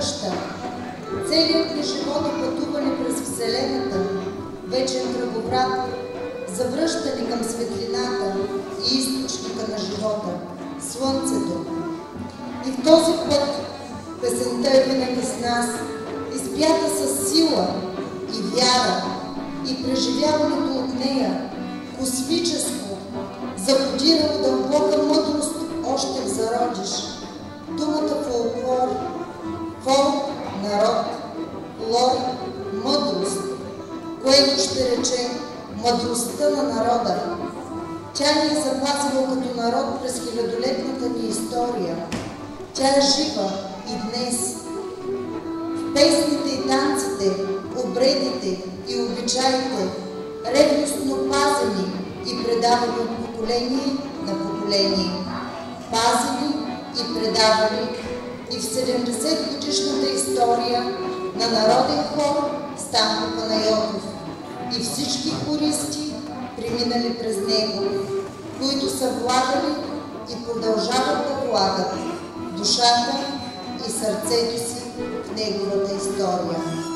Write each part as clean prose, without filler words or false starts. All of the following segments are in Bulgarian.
връща. Целият ни живот е пътуване през Вселената, вечен кръговрат, завръщане към светлината и източника на живота – Слънцето. И в този път песента е винаги с нас, изпята със сила и вяра, и преживяването от нея, космическо, закодирало дълбока мъдрост още в зародиш. Думата фолклор, фолк, народ, лор, мъдрост, което ще рече мъдростта на народа. Тя ни е запазила като народ през хилядолетната ни история. Тя е жива и днес. В песните и танците, обредите и обичаите, ревностно пазени и предавани от поколение на поколение. Пазени и предавани и в 70-годишната история на народен хор Станко Панайотов и всички хористи, преминали през него, които са влагали и продължават да влагат душата и сърцето си в неговата история.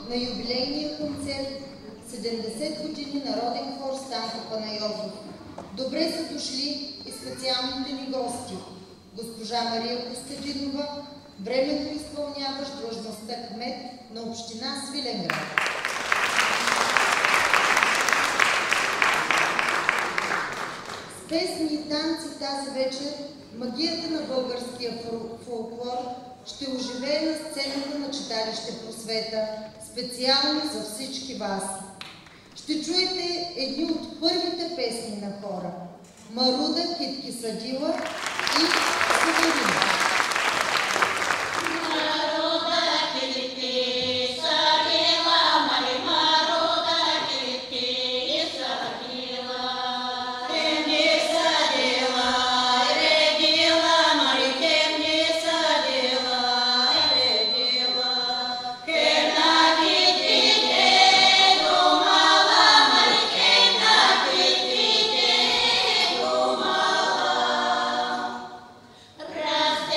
на юбилейния концерт 70 години Народен хор Станко Панайотов. Добре са дошли и специалните ни гости. Госпожа Мария Костадинова, временно изпълняващ длъжността кмет на община Свиленград. С песни и танци тази вечер магията на българския фолклор ще оживее на сцената на читалище Просвета, специално за всички вас. Ще чуете едни от първите песни на хора – Маруда Китки Садила и Северина. Раз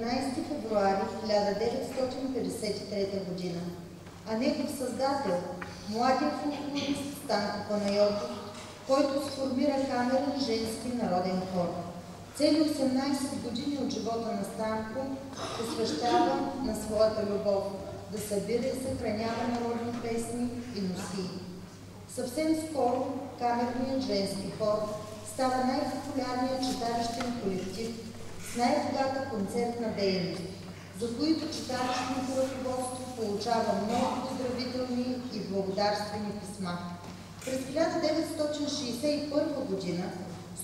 14 февруари 1953 г., а негов създател, младият фолклорист Станко Панайотов, който сформира камерен женски народен хор. Цели 18 години от живота на Станко посвещава на своята любов да събира и съхранява народни песни и носии. Съвсем скоро камерният женски хор става най-популярният читалищен колектив с най-богата концертна дейност, за които читалищното ръководство получава много поздравителни и благодарствени писма. През 1961 г.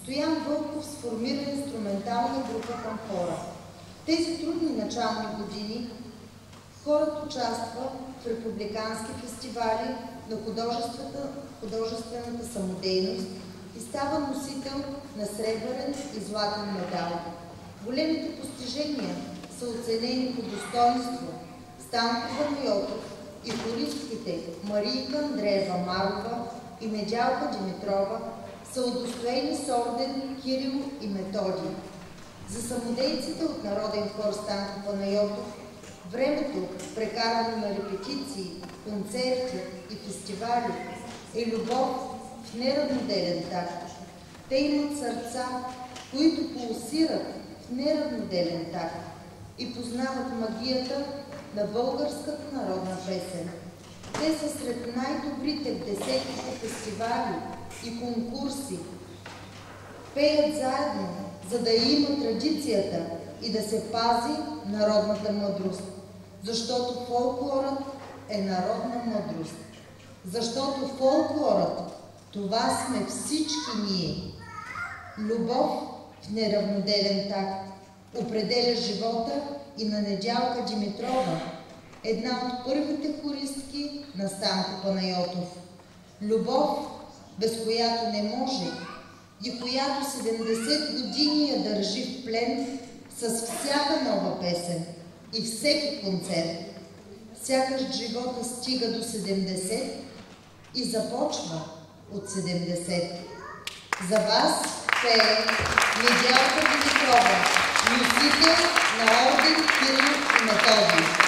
Стоян Вълков сформира инструментална група към хора. В тези трудни начални години хорът участва в републикански фестивали на художествената самодейност и става носител на сребърен и златен медал. Големите постижения са оценени по достоинство. Станко Панайотов и хористките Марийка Андреева Марова и Недялка Димитрова са удостоени с орден Кирил и Методий. За самодейците от народен хор Станко Панайотов времето, прекарано на репетиции, концерти и фестивали, е любов в неравноделен такт. Те имат сърца, които пулсират в неравноделен такт и познават магията на българската народна песен. Те са сред най-добрите в десетките фестивали и конкурси. Пеят заедно, за да има традицията и да се пази народната мъдрост. Защото фолклорът е народна мъдрост. Защото фолклорът, това сме всички ние. Любов в неравноделен такт определя живота и на Недялка Димитрова, една от първите хористки на Станко Панайотов. Любов, без която не може и която 70 години я държи в плен с всяка нова песен и всеки концерт. Сякаш живота стига до 70 и започва от 70. За вас пее Недялка Димитрова, носител на орден Кирил и Методий.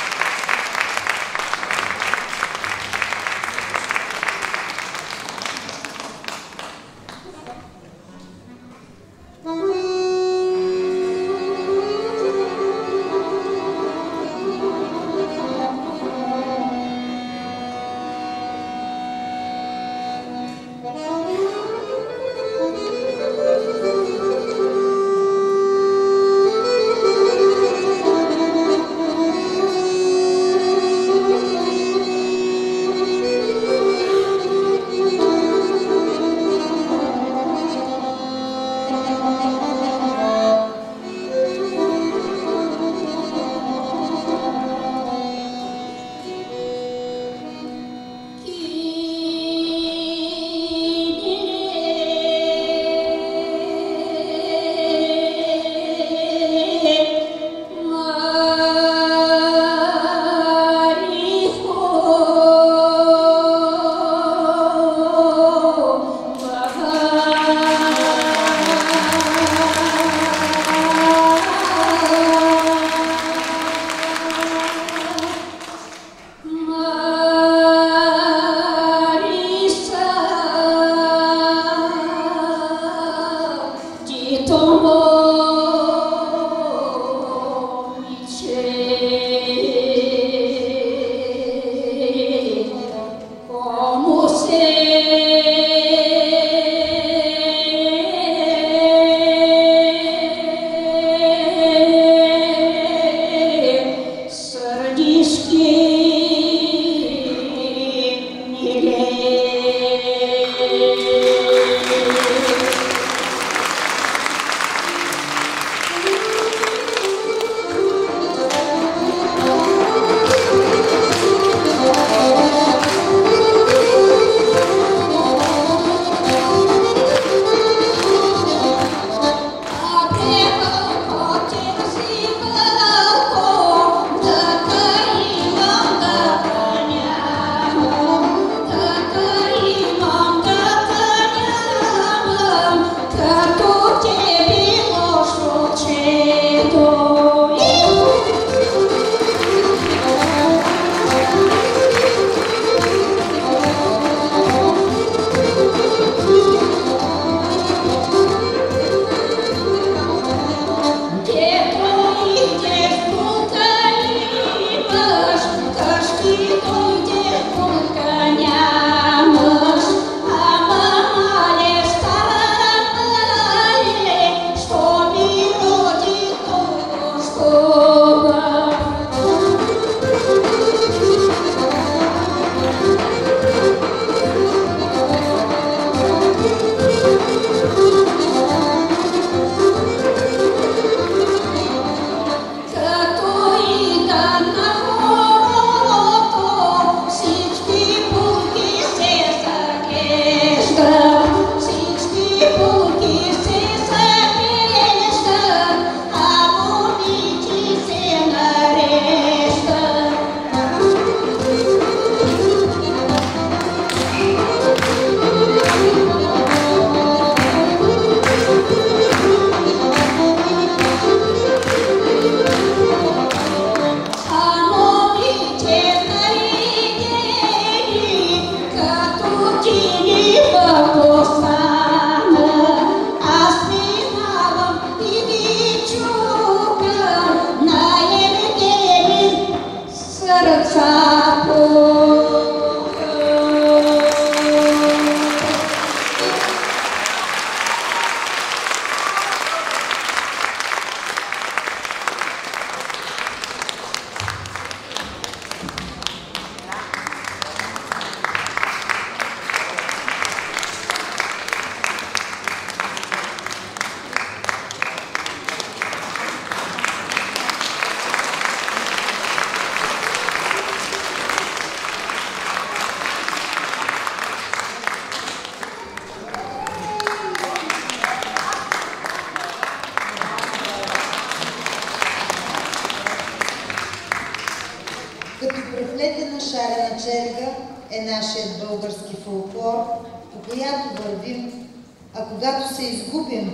нашият български фолклор, по която вървим, а когато се изгубим,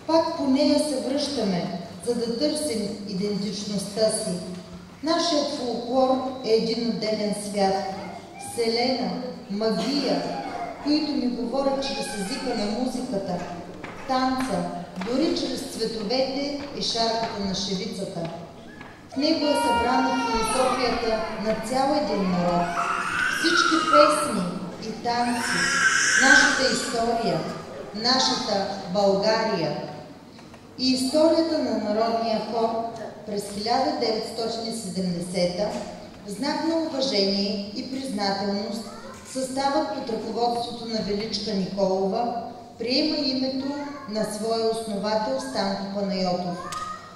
пак по нея се връщаме, за да търсим идентичността си. Нашият фолклор е един отделен свят, вселена, магия, които ми говорят чрез езика на музиката, танца, дори чрез цветовете и шарката на шевицата. В него е събрана философията на цял един народ, всички песни и танци, нашата история, нашата България и историята на народния хор през 1970 в знак на уважение и признателност съставът под ръководството на Величка Николова приема името на своя основател Станко Панайотов.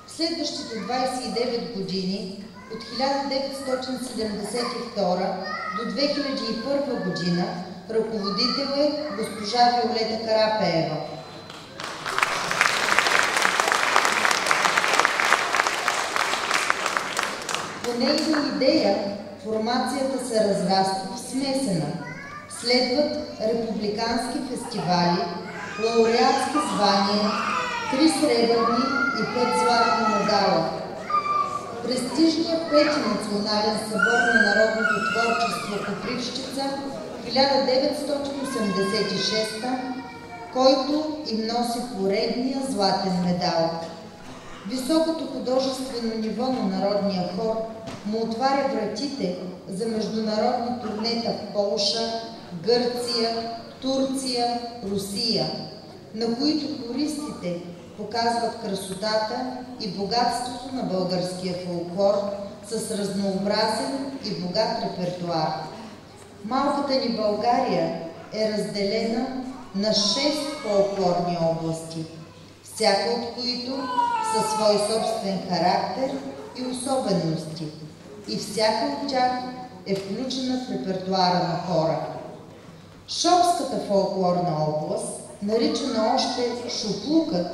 В следващите 29 години, от 1972 до 2001 година, ръководител е госпожа Виолета Карапеева. По нейна идея формацията се разраства в смесена. Следват републикански фестивали, лауреатски звания, 3 сребърни и 5 златни медала. Престижният 5-ти национален събор на народното творчество Копривщица 1986, който им носи поредния златен медал. Високото художествено ниво на народния хор му отваря вратите за международни турнета в Полша, Гърция, Турция, Русия, на които хористите показват красотата и богатството на българския фолклор с разнообразен и богат репертуар. Малката ни България е разделена на 6 фолклорни области, всяка от които със свой собствен характер и особености, и всяка от тях е включена в репертуара на хора. Шопската фолклорна област, наричана още Шоплукът,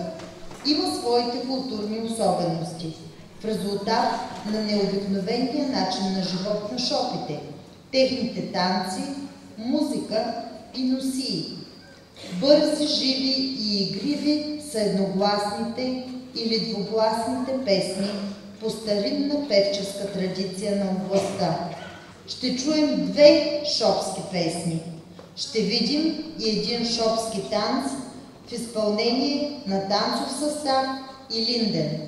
има своите културни особености в резултат на необикновения начин на живот на шопите, техните танци, музика и носии. Бързи, живи и игриви са едногласните или двугласните песни по старинна певческа традиция на областта. Ще чуем 2 шопски песни. Ще видим и един шопски танц в изпълнение на танцов състав и Линден.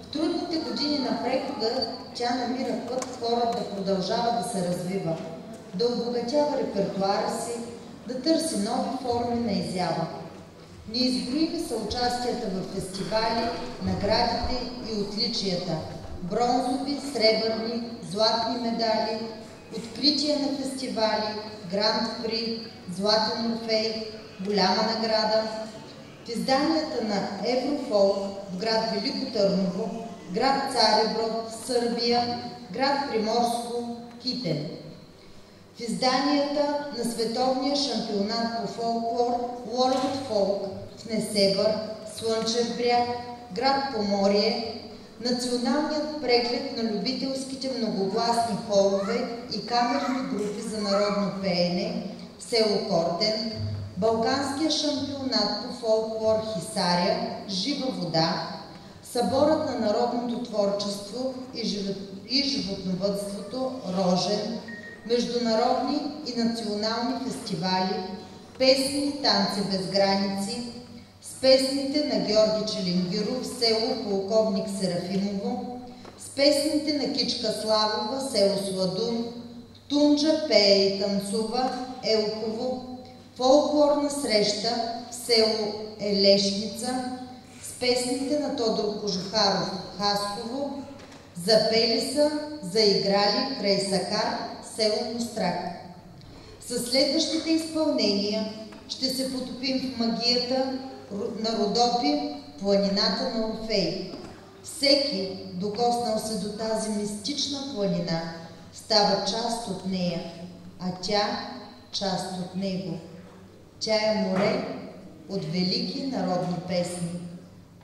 В трудните години на прехода тя намира път хорът да продължава да се развива, да обогатява репертуара си, да търси нови форми на изява. Неизброими са участията в фестивали, наградите и отличията, бронзови, сребърни, златни медали, открития на фестивали, Гранд При, Златен Орфей, голяма награда. В изданията на Еврофолк в град Велико Търново, град Цариброд, Сърбия, град Приморско, Китен. В изданията на Световния шампионат по фолклор World Folk в Несебър, Слънчев бряг, град Поморие, Националният преглед на любителските многогласни хорове и камерни групи за народно пеене в село Кортен, Балканския шампионат по фолклор Хисаря, Жива вода, Съборът на народното творчество и животновъдството Рожен, международни и национални фестивали, песни и танци без граници, с песните на Георги Челингиров, село Полковник Серафимово, с песните на Кичка Славова, село Сладун, Тунджа пее и танцува, Елково, фолклорна среща в село Елешница, с песните на Тодор Кожухаров, Хасково, запели са, заиграли край Сакар, село Мострак. Със следващите изпълнения ще се потопим в магията на Родопи, планината на Орфей. Всеки, докоснал се до тази мистична планина, става част от нея, а тя част от него. Тя е море от велики народни песни,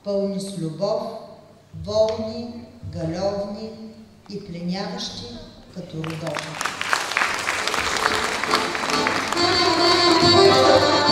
пълни с любов, волни, галевни и пленяващи като Родопи. Thank you.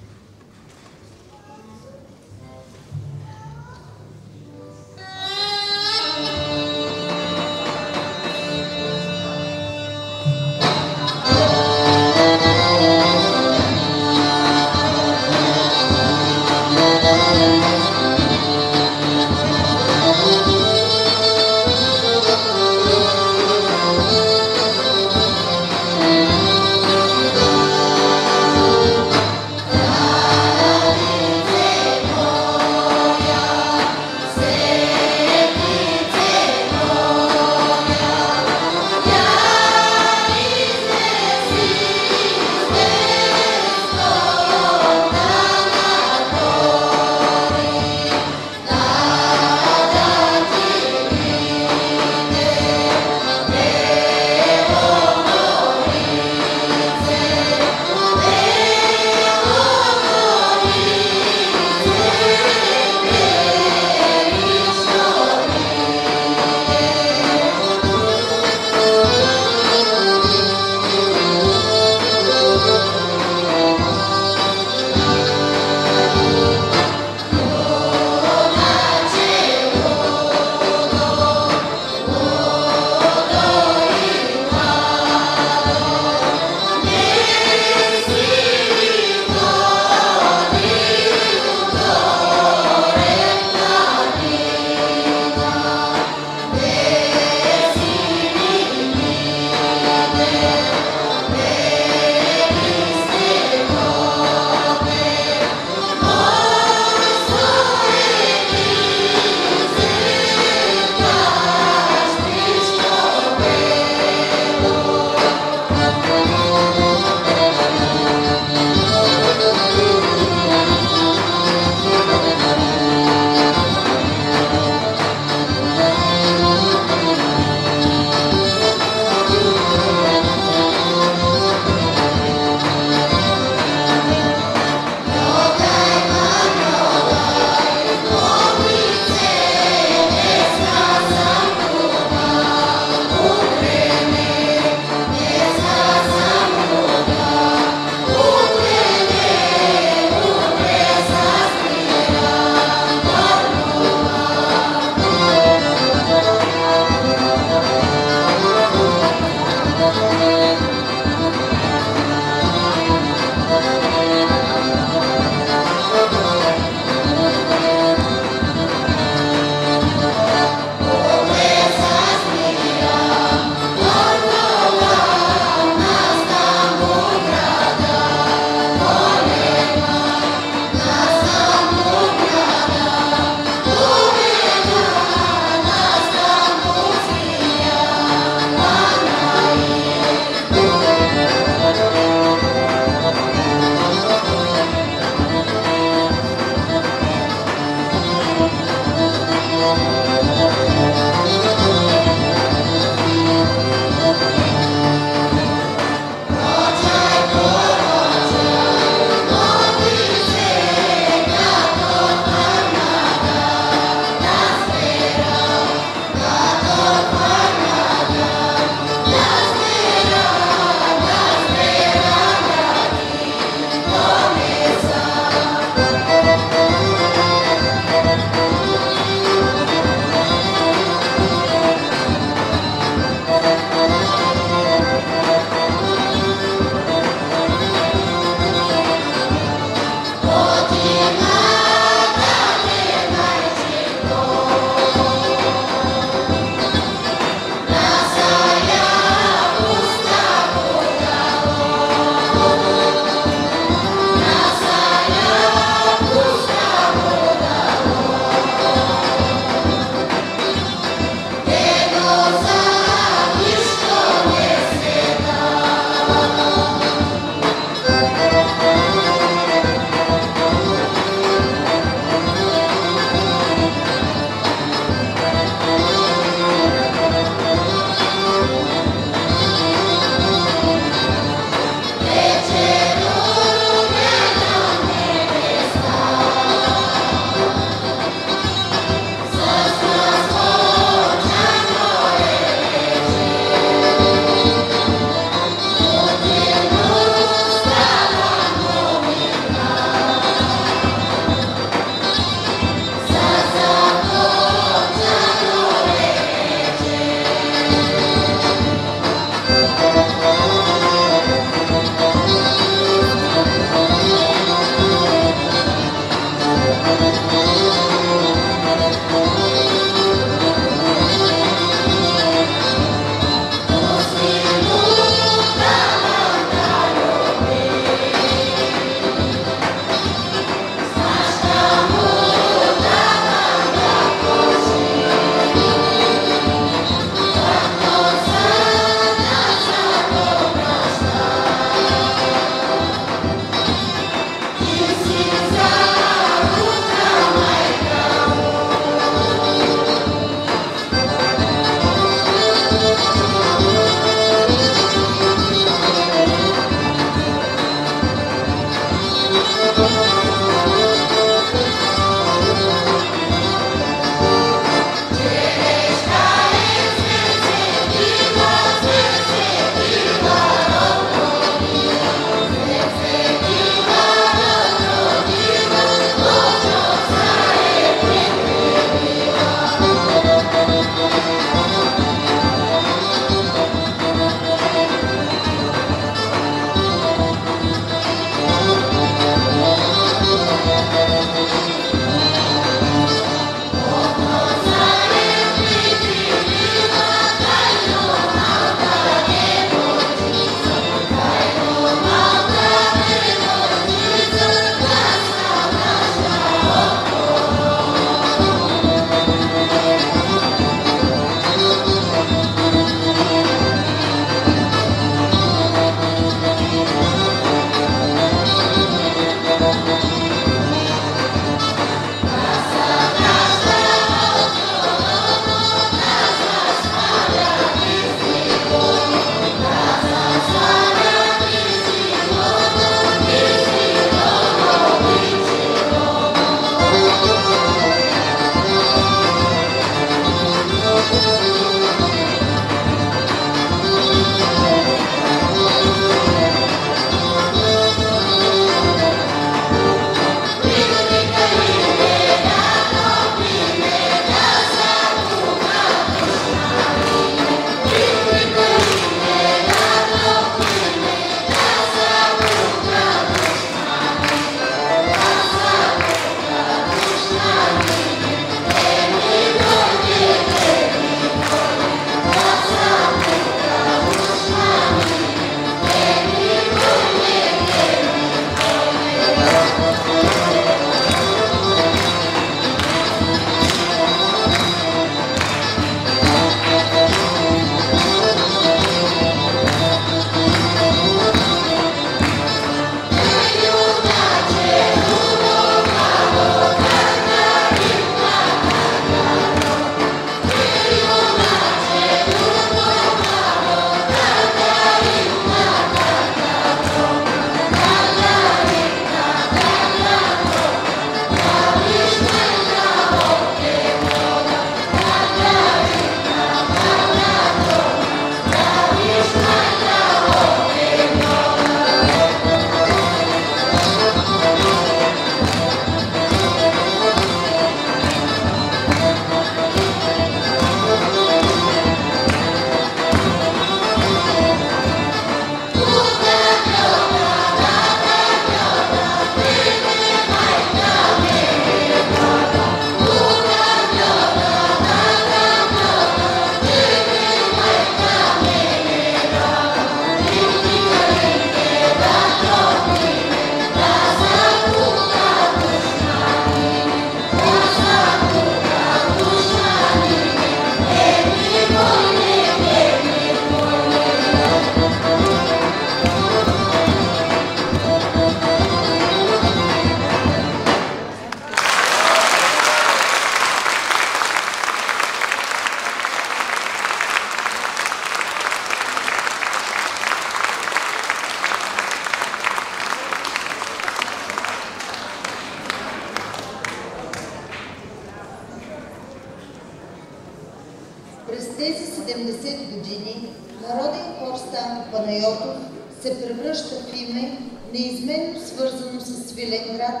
През тези 70 години Народен хор Станко Панайотов се превръща в име, неизменно свързано с Свиленград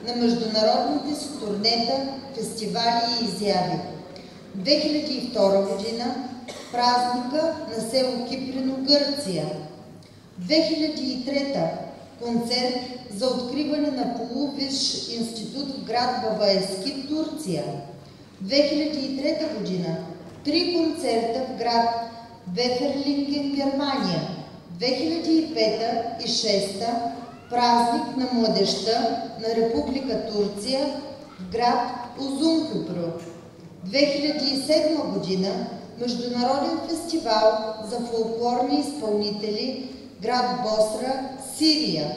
на международните си турнета, фестивали и изяви. 2002 година празника на село Киприно, Гърция. 2003 концерт за откриване на полувисш институт в град Бабаески, Турция. 2003 година 3 концерта в град Веферлинген, Германия. 2005 и 2006 празник на младежта на Република Турция в град Узункюпру. 2007 година Международен фестивал за фолклорни изпълнители град Босра, Сирия.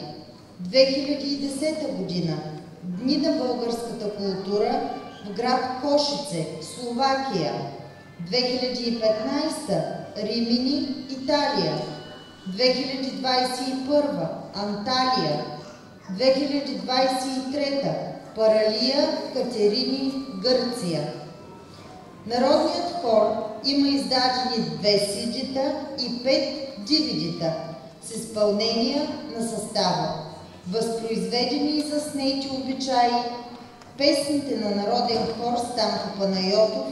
2010 година Дни на българската култура в град Кошице, Словакия. 2015 Римини, Италия. 2021 Анталия. 2023 Паралия, Катерини, Гърция. Народният хор има издадени 2 CD-та и 5 DVD-та с изпълнения на състава, възпроизведени и заснети обичаи. Песните на Народен хор Станко Панайотов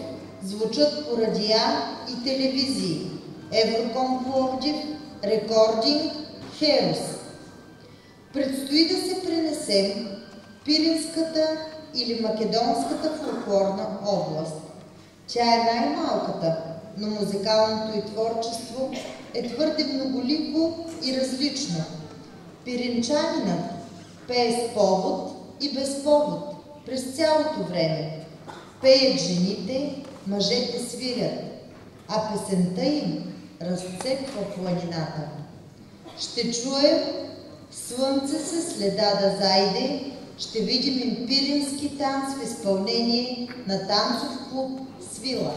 звучат по радиа и телевизии. Евроком Пловдив, Рекординг, Херос. Предстои да се пренесем в Пиринската или Македонската фолклорна област. Тя е най-малката, но музикалното й творчество е твърде многолико и различно. Пиринчанинът пее с повод и без повод през цялото време. Пеят жените, мъжете свирят, а песента им разцепва планината. Ще чуем "Слънце се следа да зайде", ще видим емпирински танц в изпълнение на танцов клуб "Свила".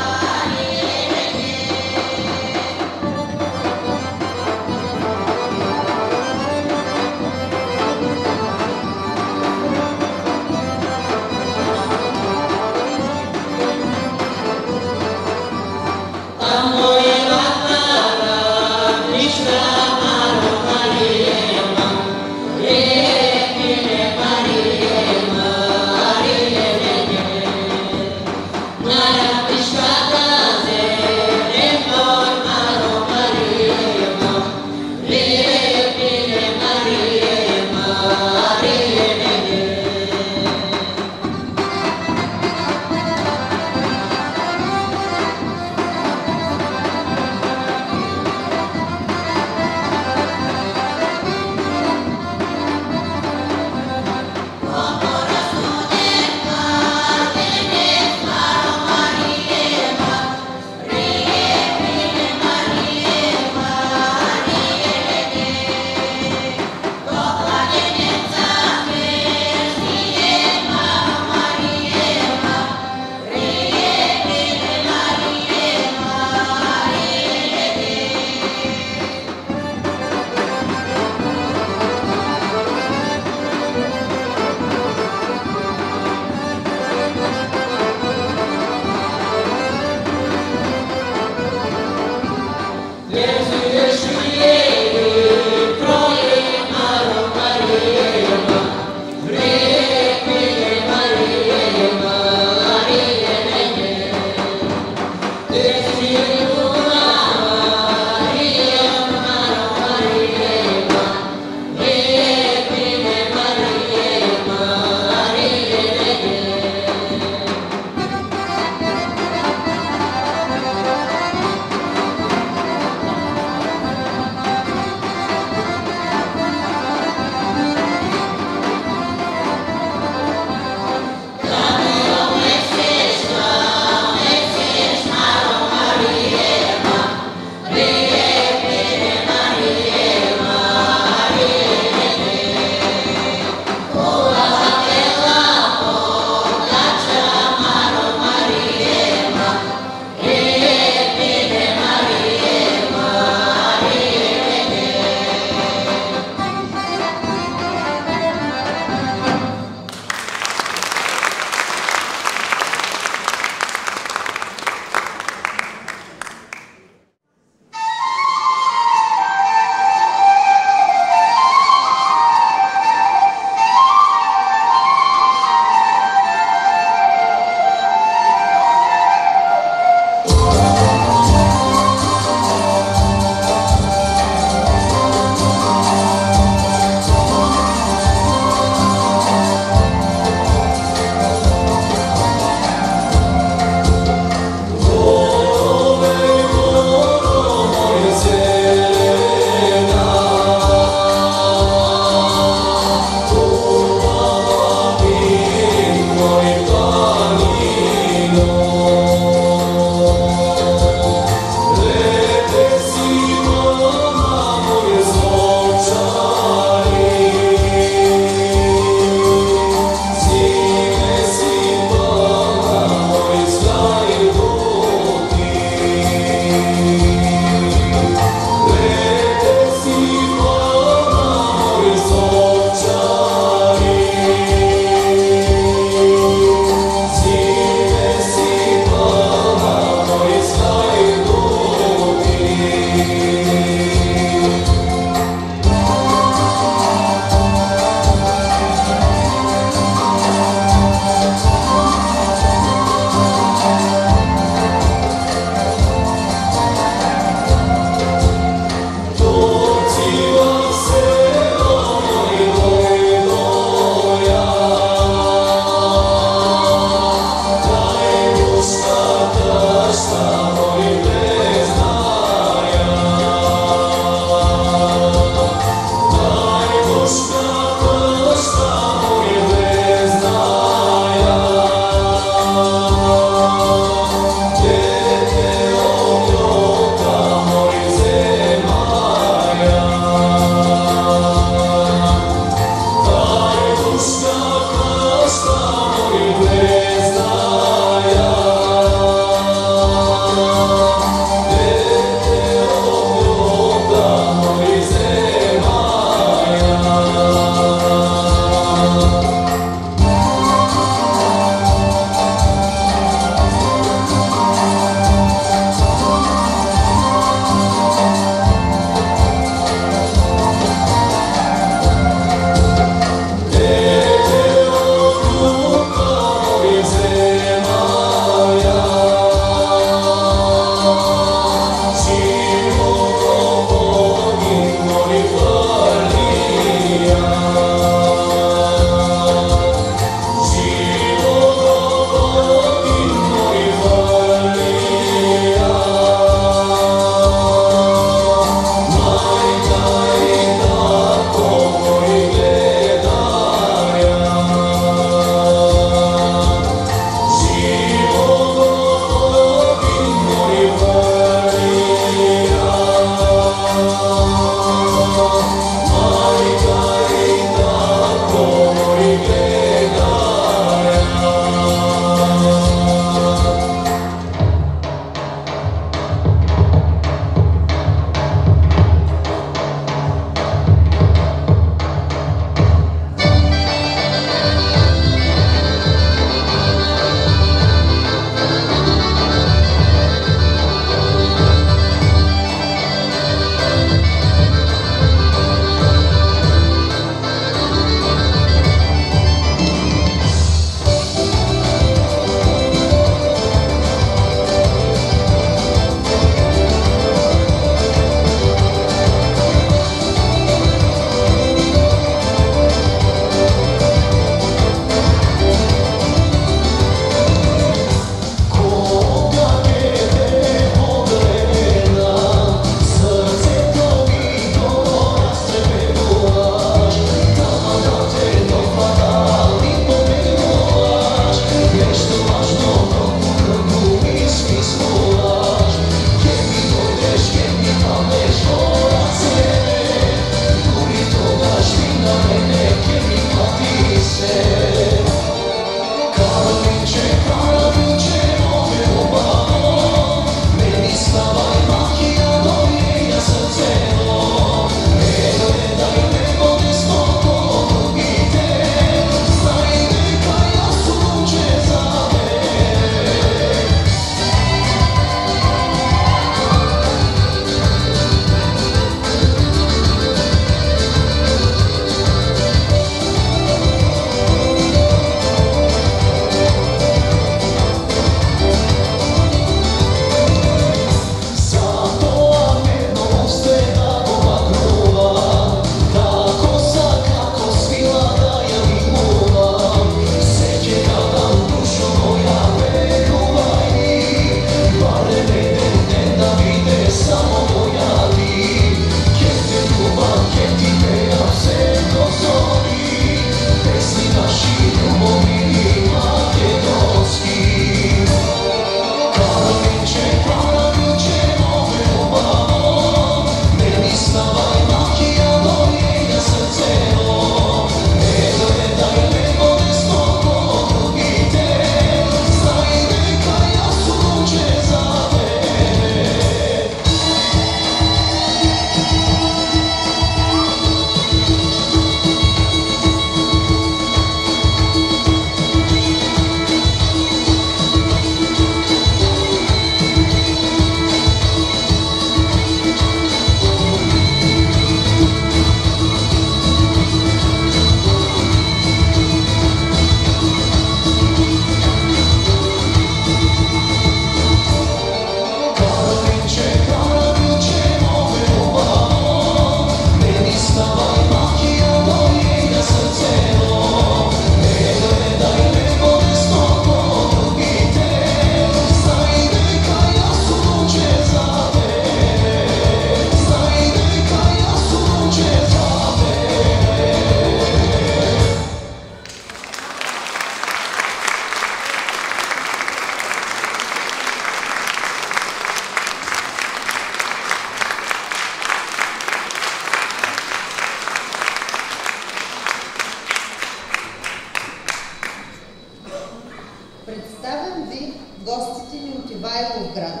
Ивайловград,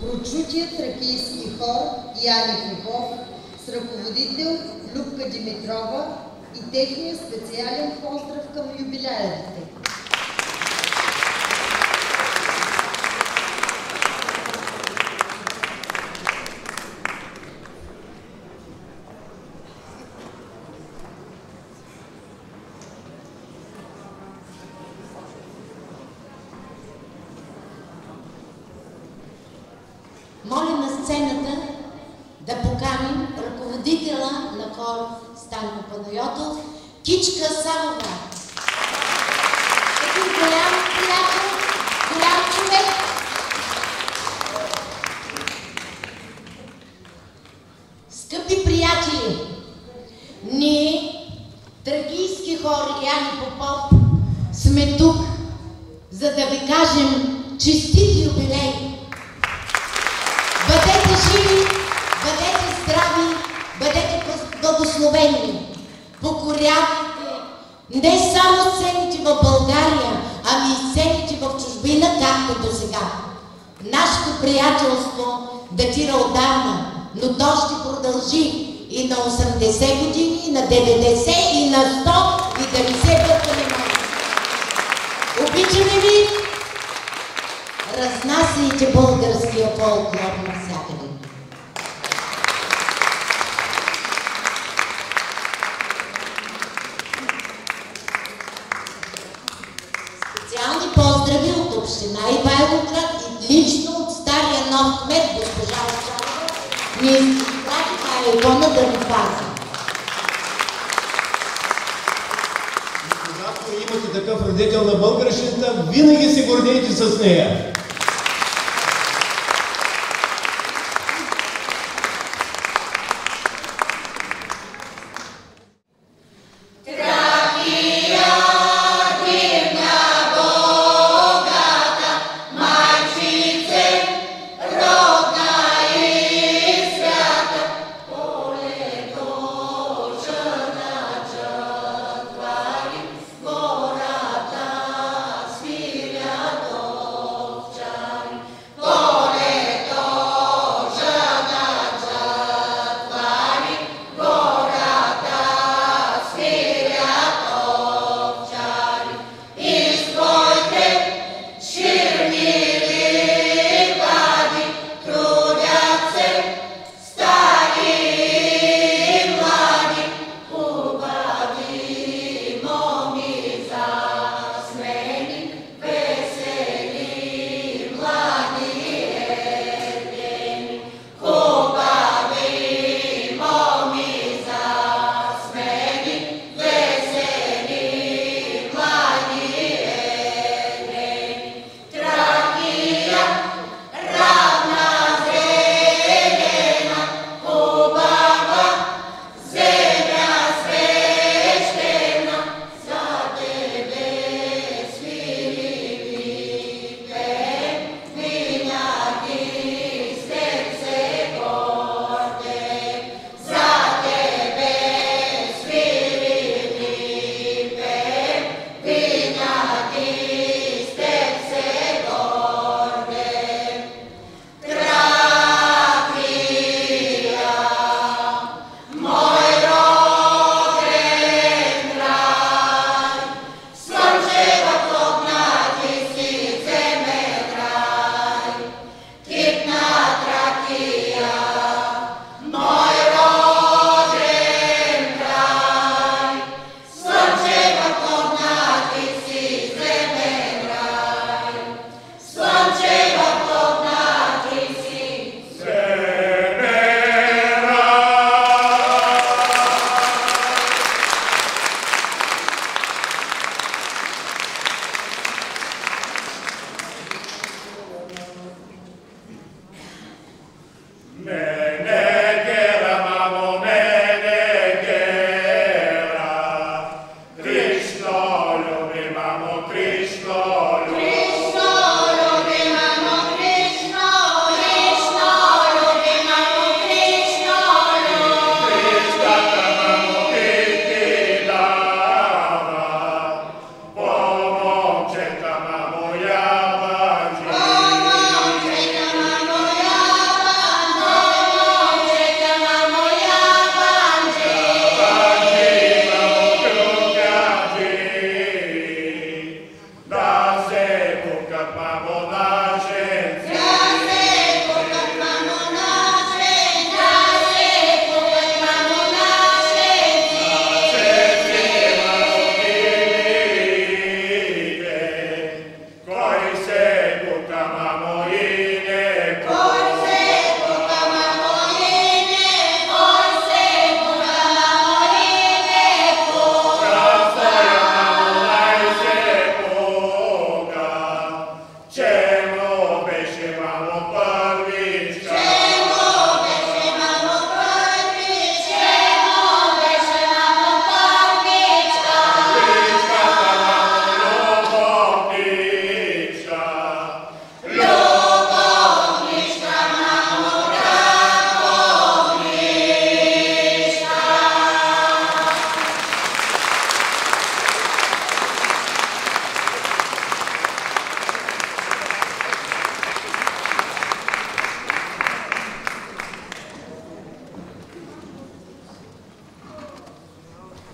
прочутият тракийски хор Яни Попов с ръководител Любка Димитрова и техния специален поздрав към юбилярите. Моля на сцената да поканим ръководителя на хор Станко Панайотов, Кичка Савова. Един голям приятел, голям човек. Скъпи приятели, ние, тракийски хор Яни Попов, сме тук, за да ви кажем честит юбилей. Бъдете живи, бъдете здрави, бъдете благословени. Покорявайте не само сцените в България, ами и сцените в чужбина, както до сега. Нашето приятелство датира отдавна, но то ще продължи и на 80 години, и на 90, и на 100, и да не се бъркаме малко. Обичаме ви! Разнасяйте българския фолклор навсякъде. Специални поздрави от община Ивайловград и лично от стария нов кмет госпожа Овчарова. Ние си изпрати тая икона да ни пази. Когато имате такъв родител на българщината, винаги се гордейте с нея.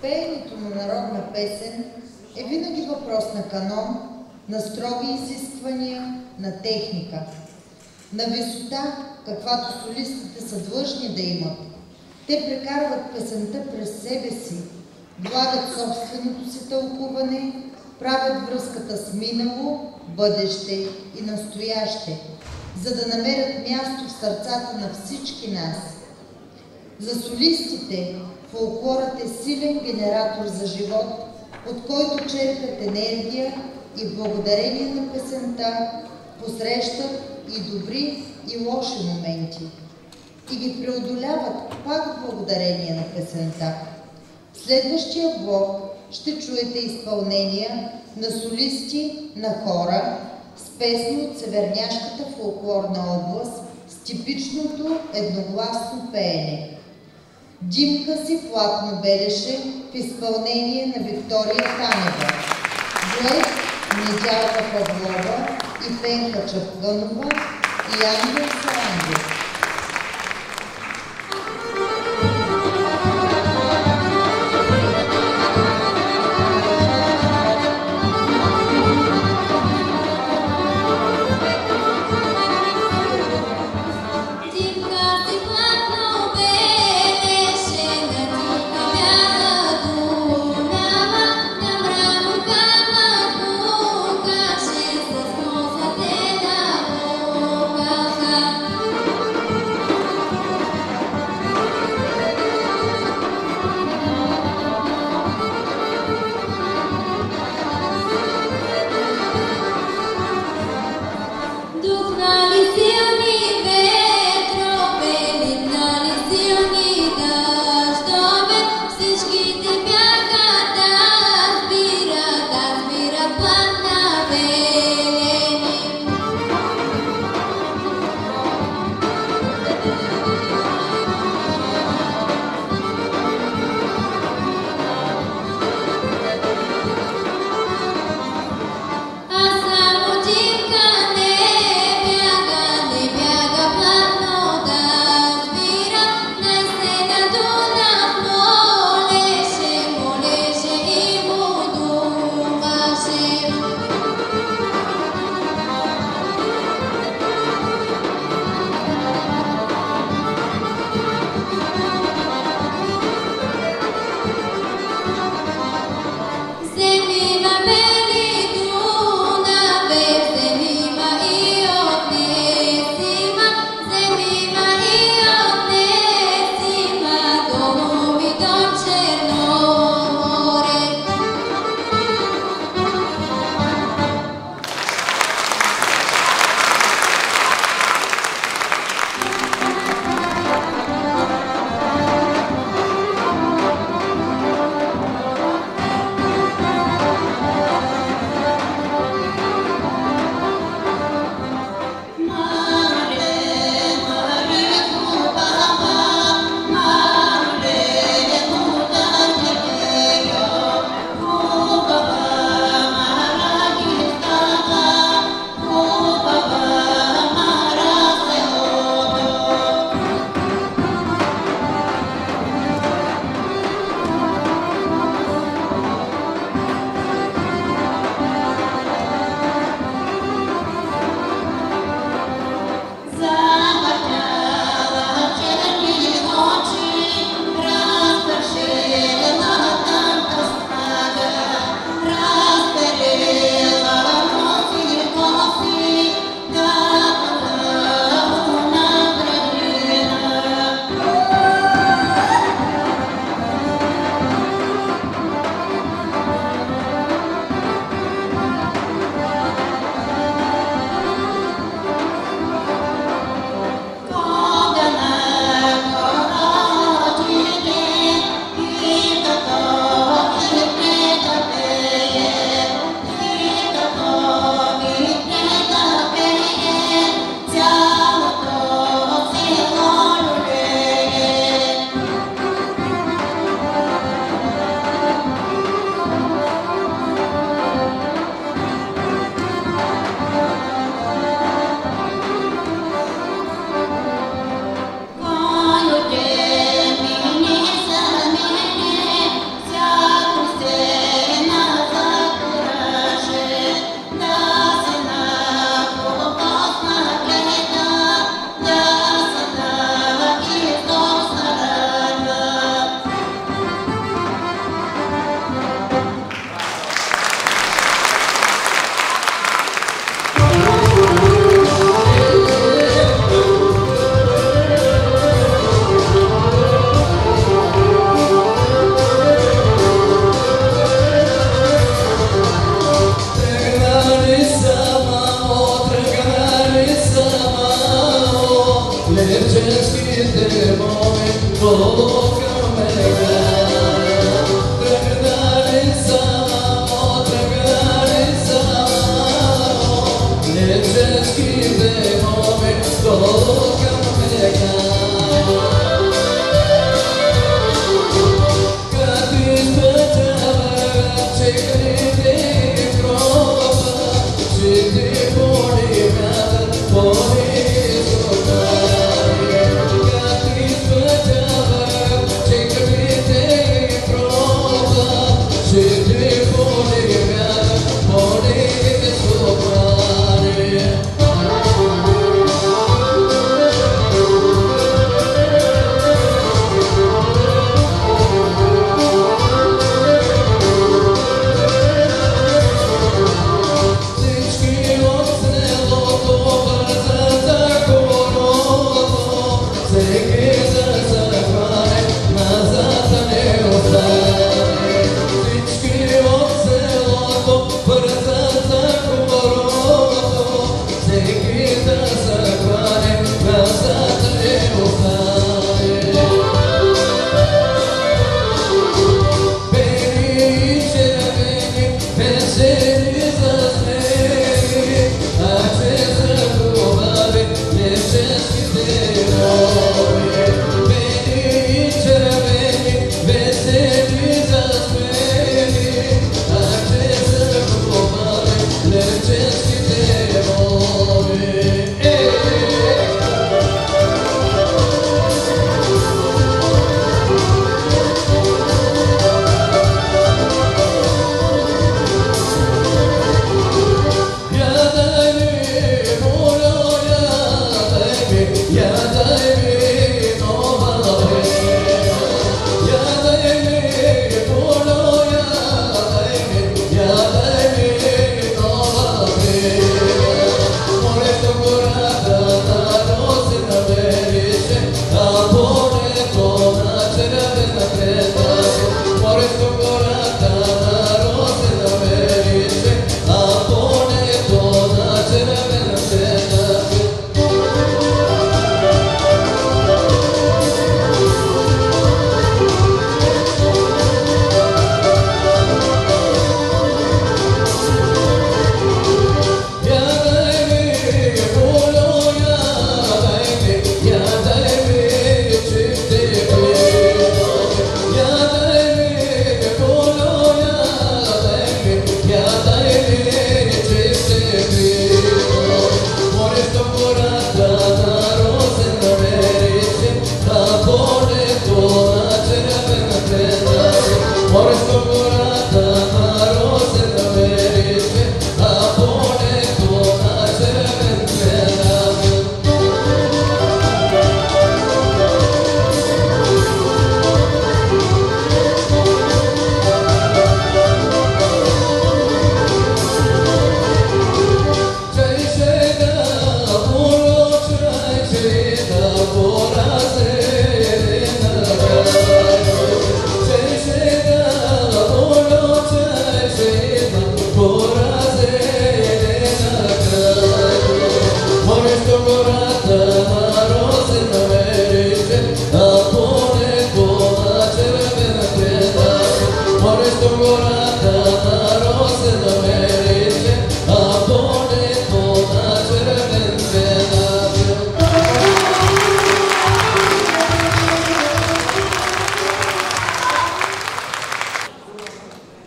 Пеенето на народна песен е винаги въпрос на канон, на строги изисквания, на техника, на висота, каквато солистите са длъжни да имат. Те прекарват песента през себе си, влагат собственото си тълкуване, правят връзката с минало, бъдеще и настояще, за да намерят място в сърцата на всички нас. За солистите фолклорът е силен генератор за живот, от който черпят енергия и благодарение на песента посрещат и добри и лоши моменти. И ги преодоляват пак благодарение на песента. В следващия блок ще чуете изпълнения на солисти на хора с песни от северняшката фолклорна област с типичното едногласно пеене. Димка си платно белеше в изпълнение на Виктория Танева, дует Недялка Павлова и Пенка Чапкънова и Ангел Сарангев.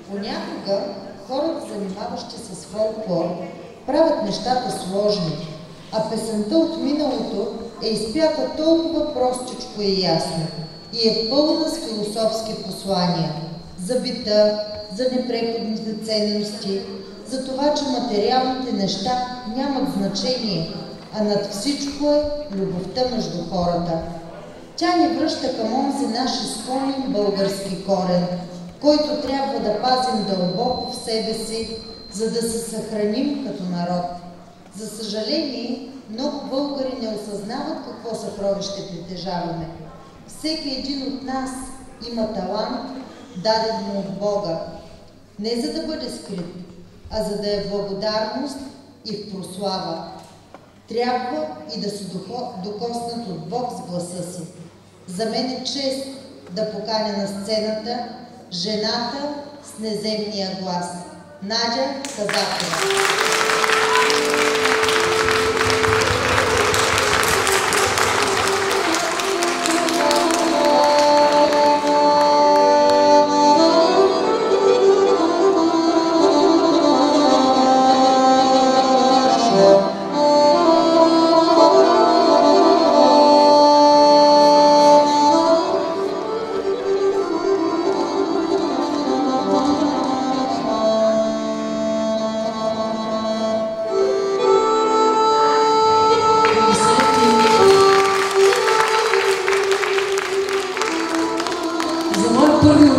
Понякога хората, занимаващи се с фолклор, правят нещата сложни, а песента от миналото е изпята толкова простичко и ясно и е пълна с философски послания за бита, за непреходните ценности, за това, че материалните неща нямат значение, а над всичко е любовта между хората. Тя ни връща към онзи наш изконен български корен, който трябва да пазим дълбоко в себе си, за да се съхраним като народ. За съжаление, много българи не осъзнават какво съкровище притежаваме. Всеки един от нас има талант, даден му от Бога. Не за да бъде скрит, а за да е в благодарност и в прослава. Трябва и да се докоснат от Бог с гласа си. За мен е чест да поканя на сцената жената с неземния глас. Надя Казакова.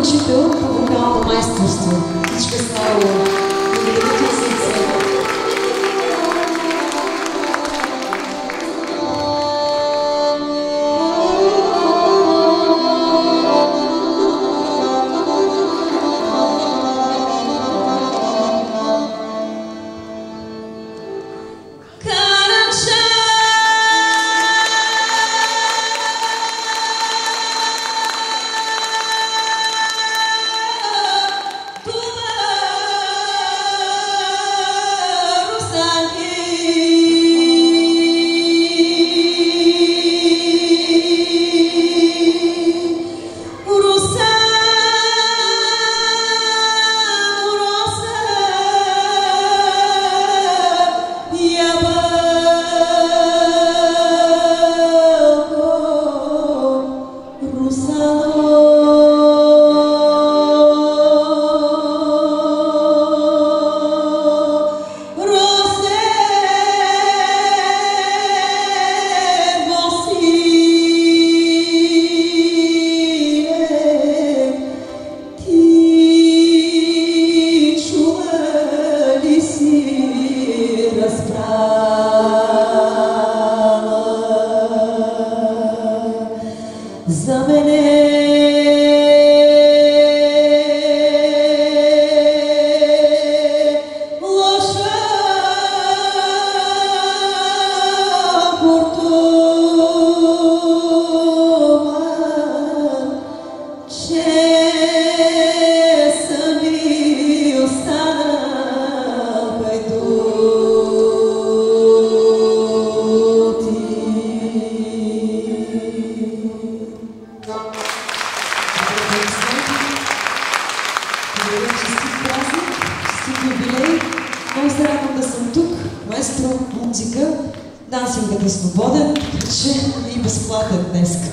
Учител по вокално майсторство. Всичко стало. Благодаря ти сърце. Много се радвам да съм тук. Маестро, музика, дансингът е свободен, така че и безплатен днеска.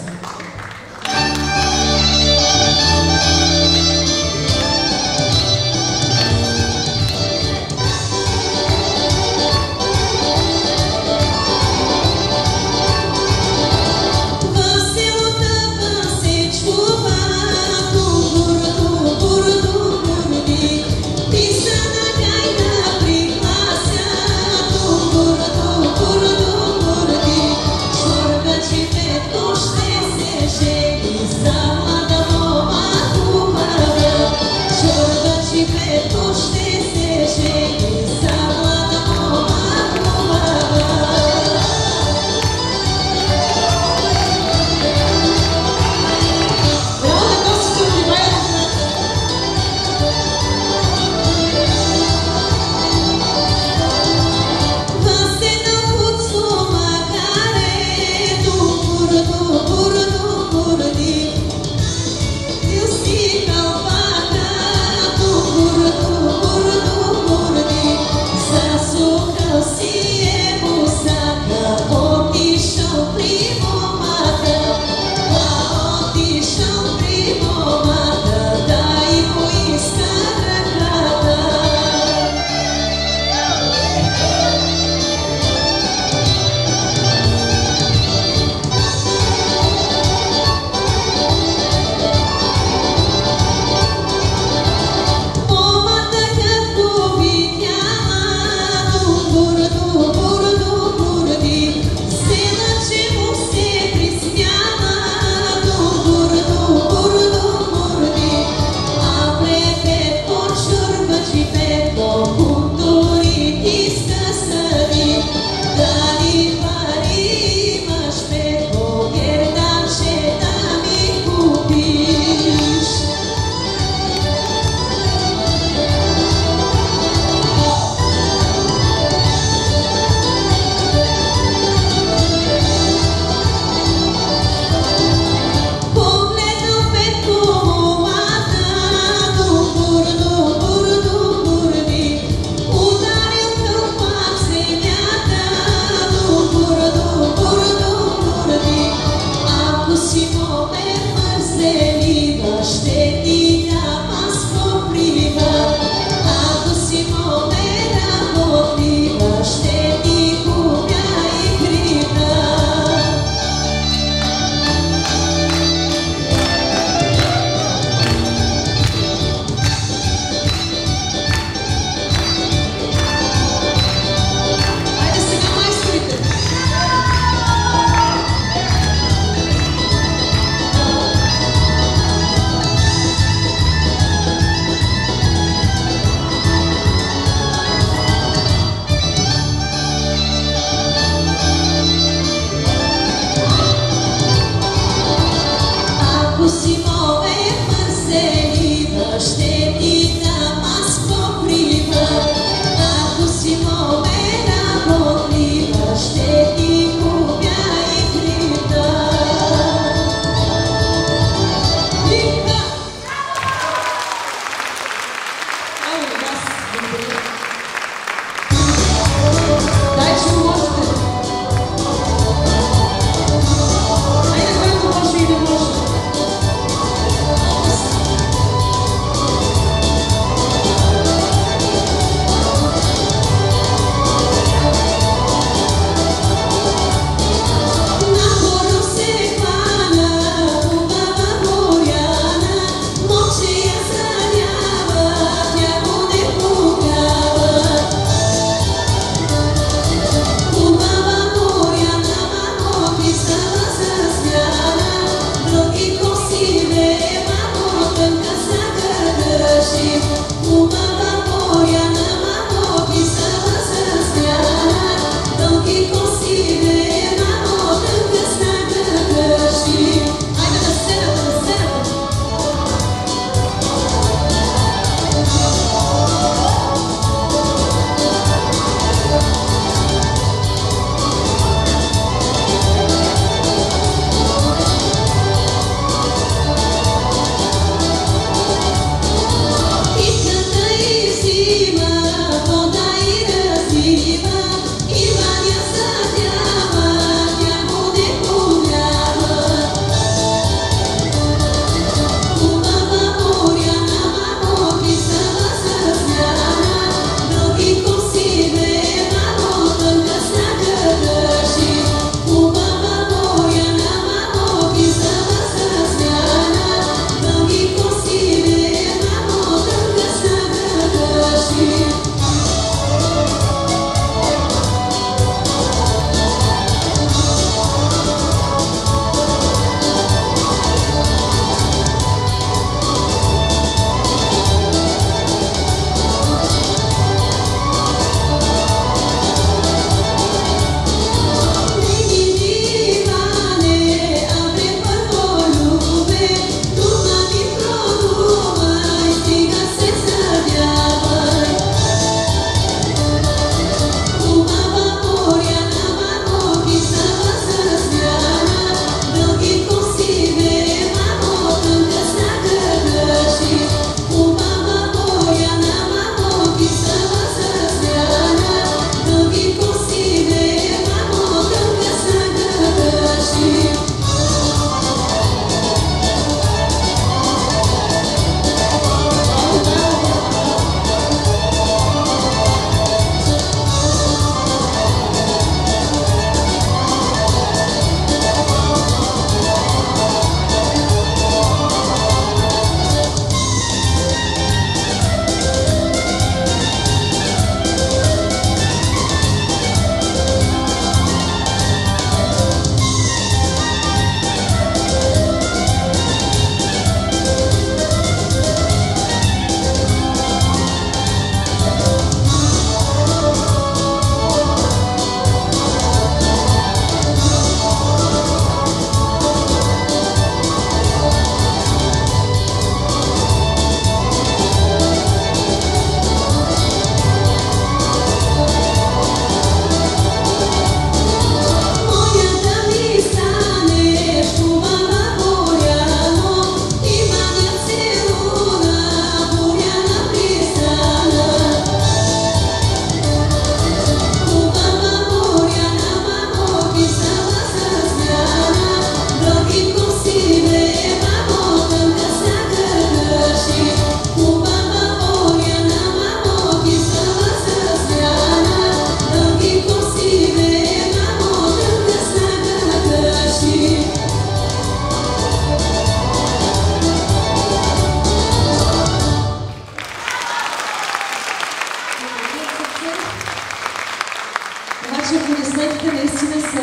аплодисментите наистина са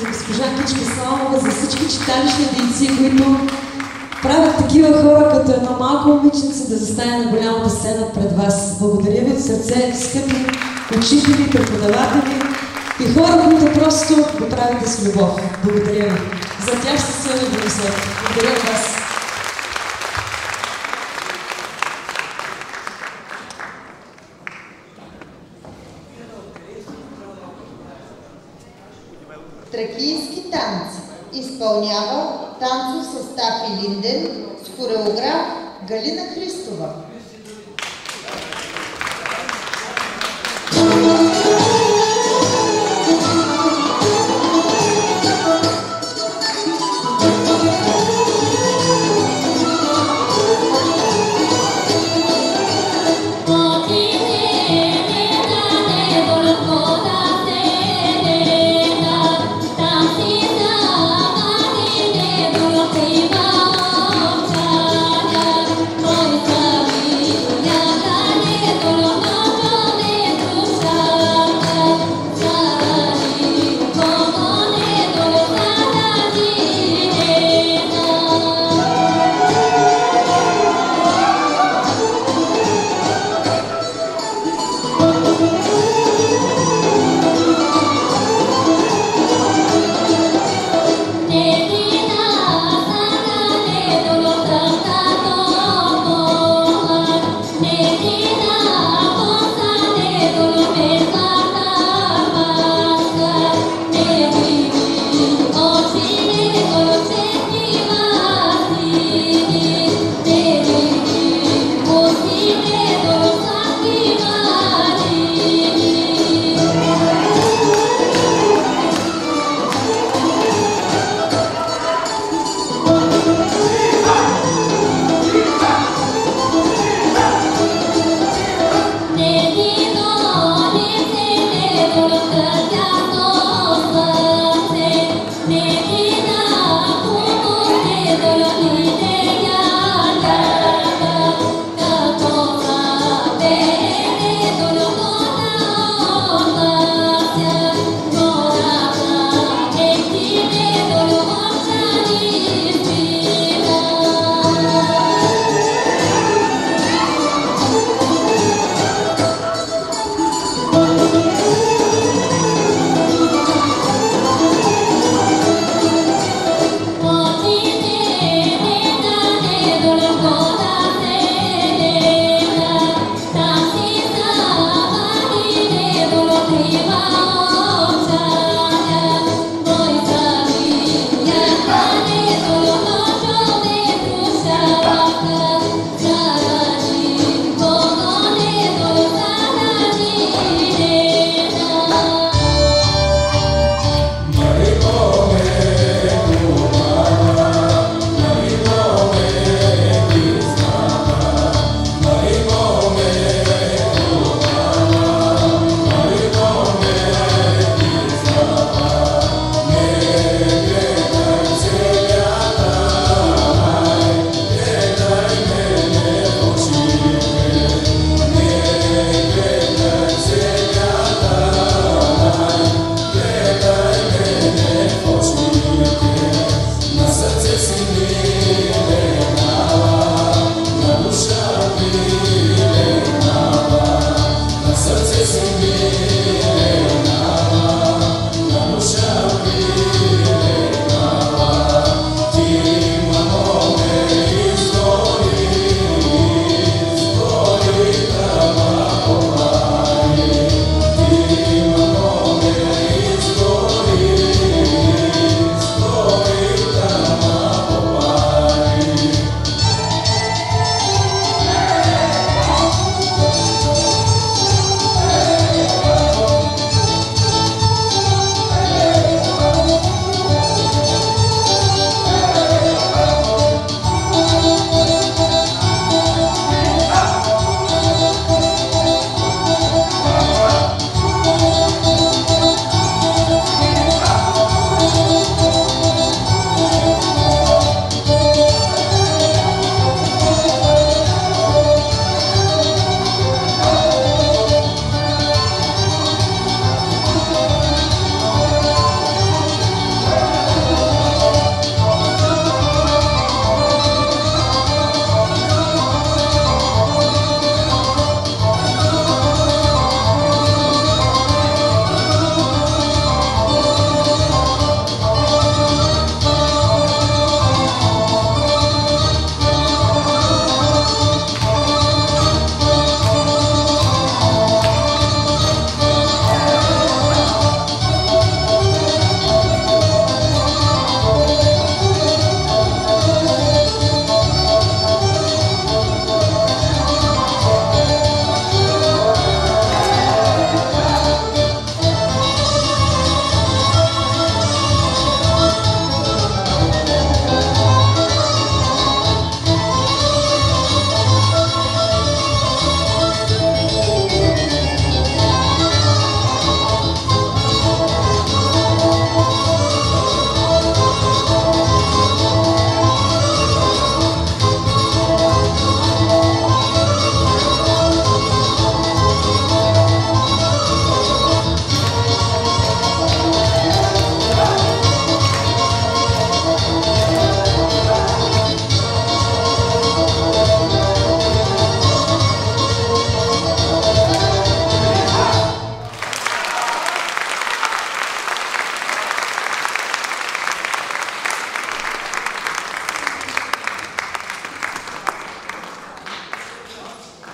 за госпожа Кичка Славова, за всички читалищни дейци, които правят такива хора, като едно малко момиченце да застане на голямата сцена пред вас. Благодаря ви от сърце, скъпи учители, преподаватели и хора, които просто го правите с любов. Благодаря ви. За тях ще се ви благословя. Благодаря ви вас. Тракийски танци изпълнява танцов състав Илинден с хореограф Галина Христова. Thank you.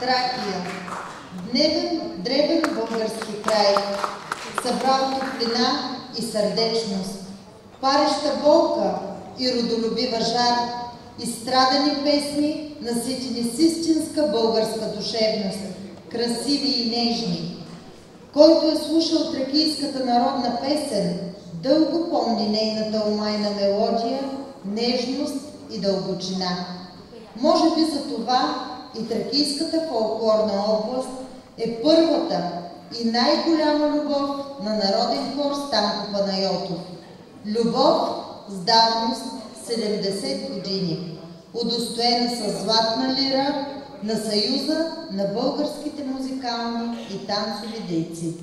Тракия, древен български край, събрал топлина и сърдечност, пареща болка и родолюбива жар, изстрадани песни, наситени с истинска българска душевност, красиви и нежни. Който е слушал тракийската народна песен, дълго помни нейната омайна мелодия, нежност и дълбочина. Може би за това и тракийската фолклорна област е първата и най-голяма любов на народен хор Станко Панайотов. Любов с давност 70 години, удостоена с златна лира на Съюза на българските музикални и танцови дейци.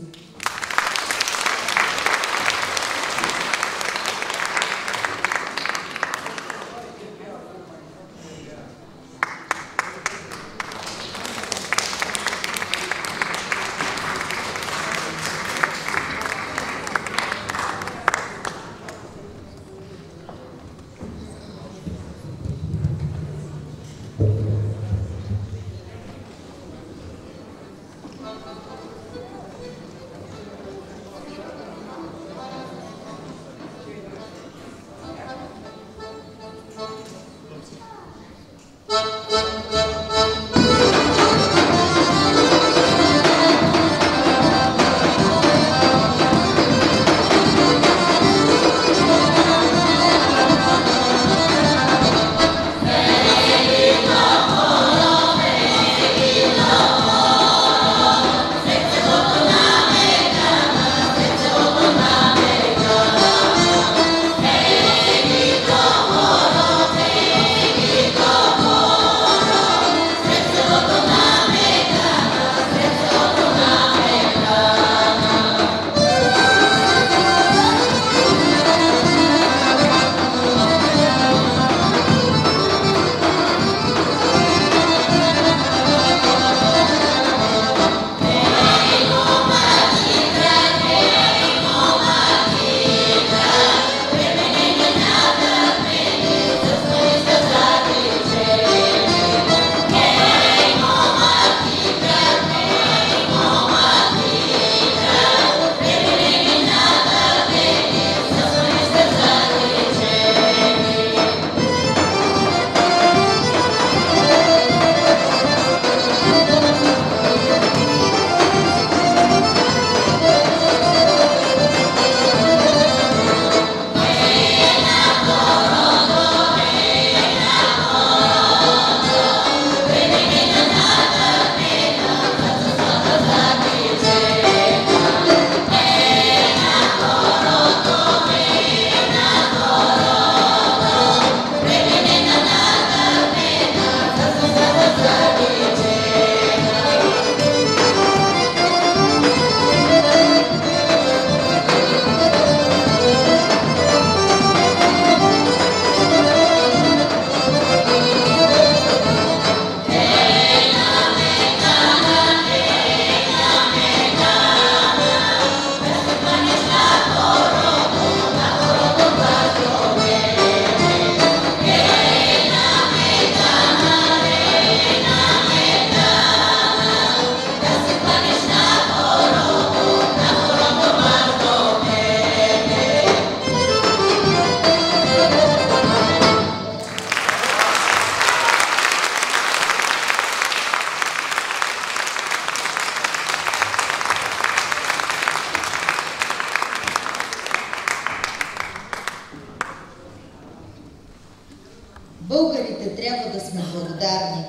Българите трябва да сме благодарни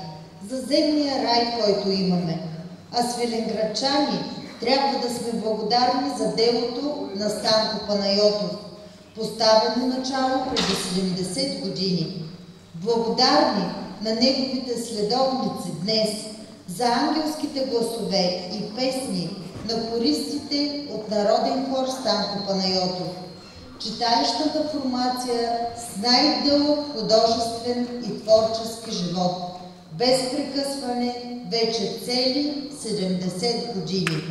за земния рай, който имаме, а свиленградчани трябва да сме благодарни за делото на Станко Панайотов, поставено начало преди 70 години. Благодарни на неговите следовници днес за ангелските гласове и песни на хористите от народен хор Станко Панайотов, читаещата формация с най-дълъг художествен и творчески живот, без прекъсване вече цели 70 години.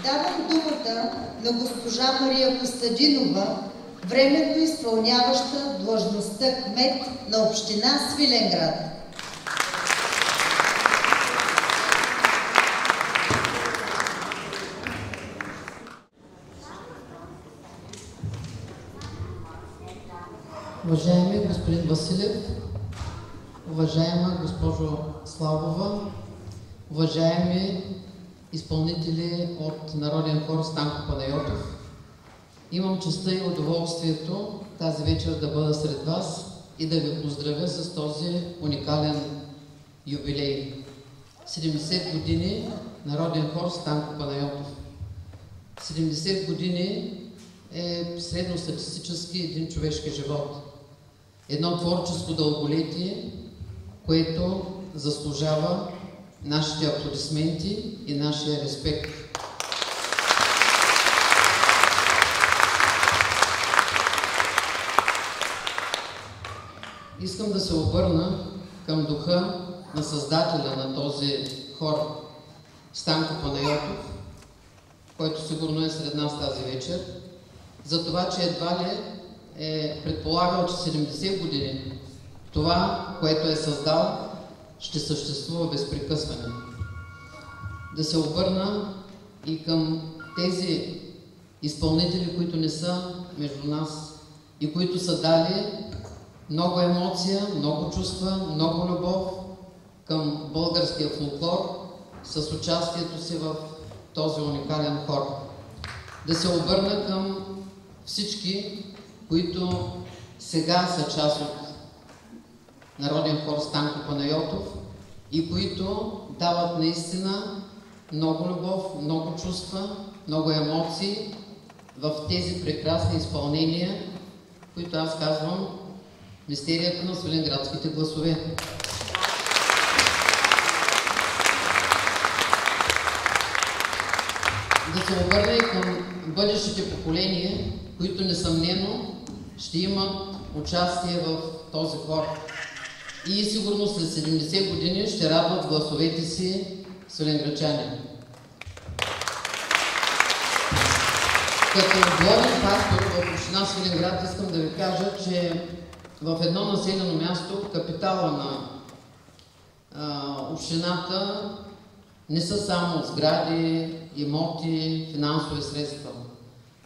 Давам думата на госпожа Мария Костадинова временно изпълняваща длъжността кмет на община Свиленград. Уважаеми господин Василев, уважаема госпожо Славова, уважаеми изпълнители от Народен хор Станко Панайотов, имам честта и удоволствието тази вечер да бъда сред вас и да ви поздравя с този уникален юбилей. 70 години Народен хор Станко Панайотов. 70 години е средностатистически един човешки живот. Едно творческо дълголетие, което заслужава нашите аплодисменти и нашия респект. Искам да се обърна към духа на създателя на този хор Станко Панайотов, който сигурно е сред нас тази вечер, за това, че едва ли е предполагал, че 70 години това, което е създал, ще съществува безпрекъсване. Да се обърна и към тези изпълнители, които не са между нас и които са дали много емоция, много чувства, много любов към българския фолклор с участието си в този уникален хор. Да се обърна към всички, които сега са част от Народен хор Станко Панайотов и които дават наистина много любов, много чувства, много емоции в тези прекрасни изпълнения, които аз казвам мистерията на свиленградските гласове. Да се обърна и към бъдещите поколения, които несъмнено ще имат участие в този хор. И сигурно след 70 години ще радват гласовете си свиленграчани. Като главен пастор в община Свиленград искам да ви кажа, че в едно населено място, капитала на общината, не са само сгради, имоти, финансови средства.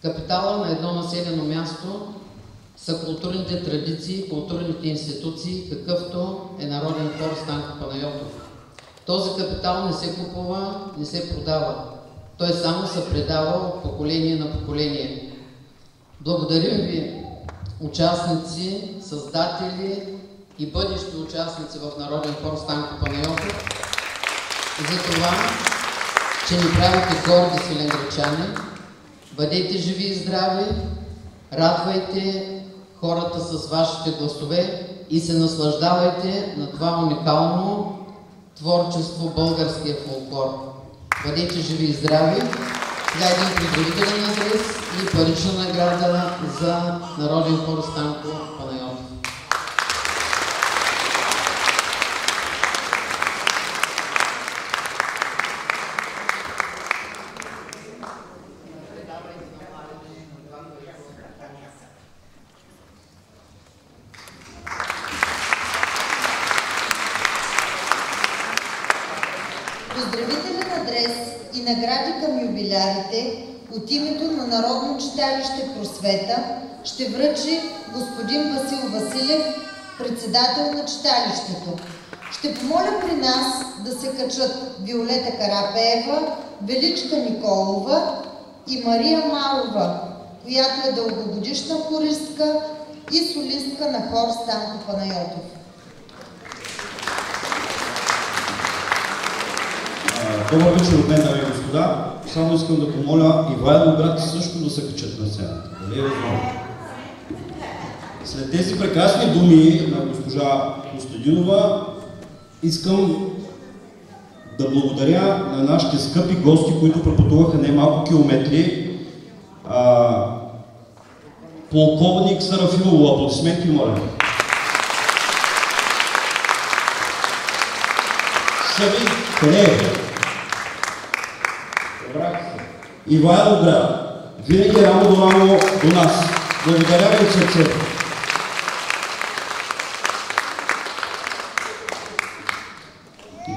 Капитала на едно населено място са културните традиции, културните институции, какъвто е Народен хор Станко Панайотов. Този капитал не се купува, не се продава. Той само се предава от поколение на поколение. Благодарим ви, участници, създатели и бъдещи участници в Народен хор Станко Панайотов, за това, че ни правите горди свиленграчани. Бъдете живи и здрави, радвайте хората с вашите гласове и се наслаждавайте на това уникално творчество, българския фолклор. Бъдете живи и здрави. Сега един поздравителен адрес и парична награда за Народен хор Станко Панайотов. Поздравителен адрес и награди към юбилярите от името на Народно читалище Просвета ще връчи господин Васил Василев, председател на читалището. Ще помоля при нас да се качат Виолета Карапеева, Величка Николова и Мария Марова, която е дългогодишна хористка и солистка на хор Станко Панайотов. Добър вечер от мен, дами и господа. Само искам да помоля Ивайло брат също да се качат на сцената. След тези прекрасни думи на госпожа Костадинова, искам да благодаря на нашите скъпи гости, които препътуваха немалко километри. Полковник Сарафилово, аплодисменти, моля. Саби, къде е? Ивайло град, винаги рамо до рамо до нас. Благодаря ви от сърце.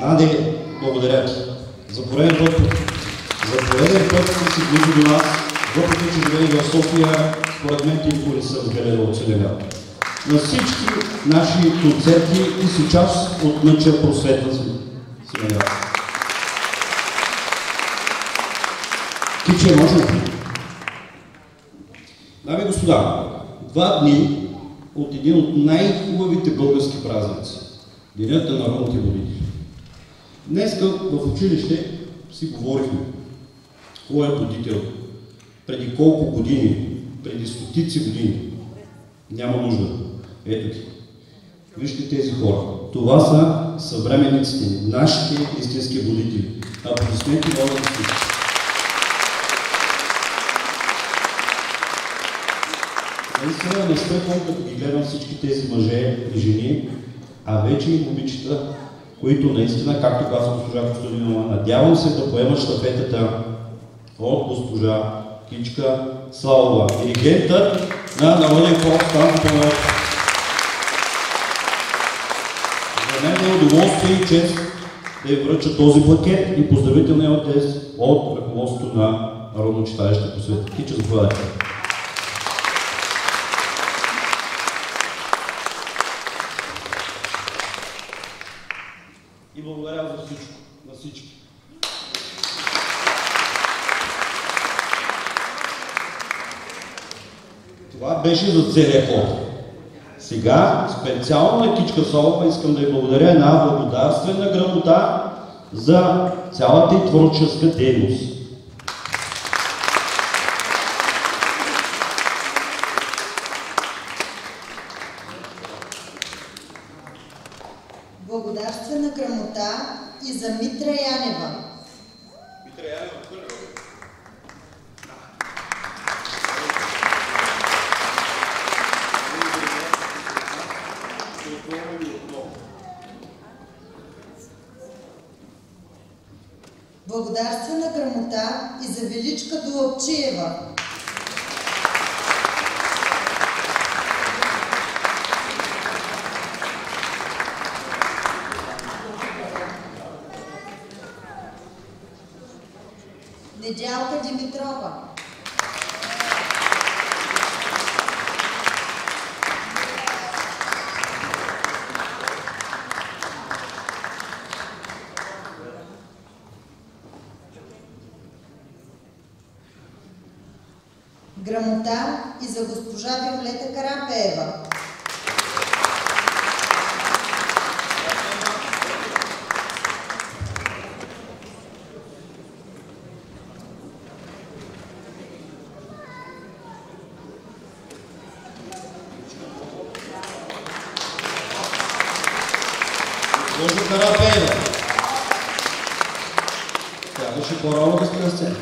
Нади, благодаря ти. За пореден път си близо до нас, въпреки че живееш в София, според мен ти никога не съм гледал от Селеград. На всички наши концерти и си част от Мъча просветна Селеград. Киче, може ли? Дами и господа, 2 дни от един от най-хубавите български празници – Денят на народните водители. Днес в училище си говорихме. Кой е будител? Преди колко години? Преди стотици години. Няма нужда. Ето ги. Вижте тези хора. Това са съвременниците ни, нашите истински будители. Аплодисменти на народните водители. Наистина не спреквам, като ги гледам всички тези мъже и жени, а вече и момичета, които наистина, както каза госпожа Костадинова, надявам се да поемат щафетата от госпожа Кичка Славова, диригентът на Народен хор Станко Панайотов. За мен е удоволствие и чест да й връча този пакет и поздравителния адрес от ръководството на Народно читалище Просвета. Кича, заповядайте. И благодаря за всичко, на всички. Това беше за целия хор. Сега, специално на Кичка Славова, искам да й благодаря една благодарствена грамота за цялата й творческа дейност. Благодарствена грамота и за Митра Янева. Митра Янева, Благодарствена грамота и за Величка Долапчиева. Недялка Димитрова. Грамота и за госпожа Виолета Карапеева. Госпожо Карапеева. Трябваше по-рано да сте на сцена.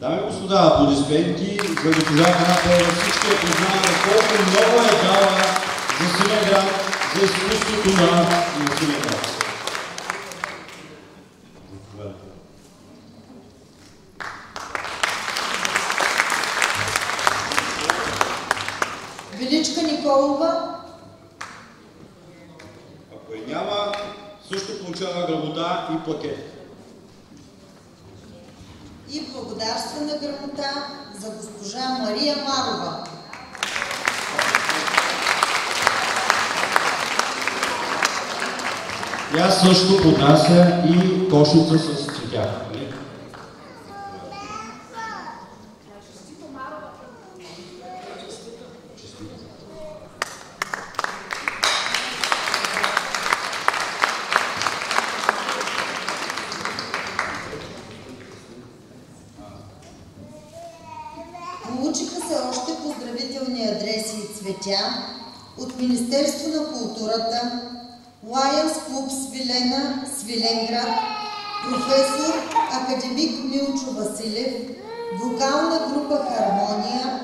Дами и господа, аплодисменти за госпожа Карапеева. Всички я познаваме колко много е дала за Силеград, за изкуството на Силеград. Величка Николова. Ако я няма, също получава грамота и плакет. И благодарствена грамота за госпожа Мария Марова. Тя също поднася и кошница с цветя. Получиха се още поздравителни адреси и цветя от Министерство на културата, Лайънс клуб Свилена, Свиленград, професор академик Милчо Василев, вокална група Хармония,